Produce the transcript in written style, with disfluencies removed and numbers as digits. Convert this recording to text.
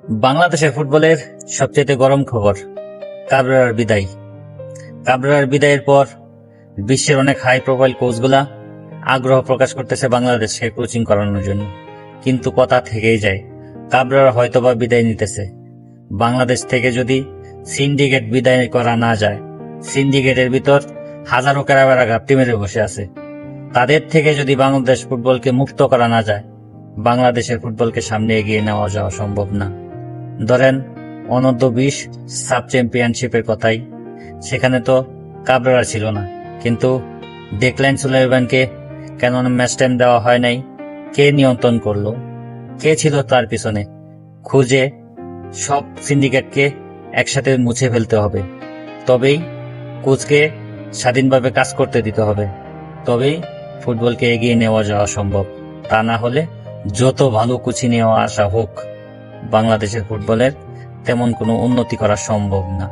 বাংলাদেশের ফুটবলের সবচেয়ে গরম খবর কাবরেরার বিদায়। কাবরেরার বিদায়ের পর বিশ্বের অনেক হাই প্রোফাইল কোচগুলা আগ্রহ প্রকাশ করতেছে বাংলাদেশকে কোচিং করানোর জন্য, কিন্তু কথা থেকেই যায় কাবরেরা হয়তোবা বিদায় নিতেছে। বাংলাদেশ থেকে যদি সিন্ডিকেট বিদায় করা না যায়, সিন্ডিকেটের ভিতর হাজারো ক্যারাবেরা ঘাপটি মেরে বসে আছে, তাদের থেকে যদি বাংলাদেশ ফুটবলকে মুক্ত করা না যায়, বাংলাদেশের ফুটবলকে সামনে এগিয়ে নেওয়া যাওয়া সম্ভব না। ধরেন অনূর্ধ্ব 20 সাব চ্যাম্পিয়নশিপের কথাই, সেখানে তো কাবরেরা ছিল না, কিন্তু ডেকলাইন সুলাইমানকে কেন ম্যাচ টাইম দেওয়া হয় নাই? কে নিয়ন্ত্রণ করলো? কে ছিল তার পিছনে? খুঁজে সব সিন্ডিকেটকে একসাথে মুছে ফেলতে হবে, তবেই কোচকে স্বাধীনভাবে কাজ করতে দিতে হবে, তবেই ফুটবলকে এগিয়ে নেওয়া যাওয়া সম্ভব। তা না হলে যত ভালো কোচিং নেওয়া আসা হোক, বাংলাদেশের ফুটবলের তেমন কোনো উন্নতি করা সম্ভব না।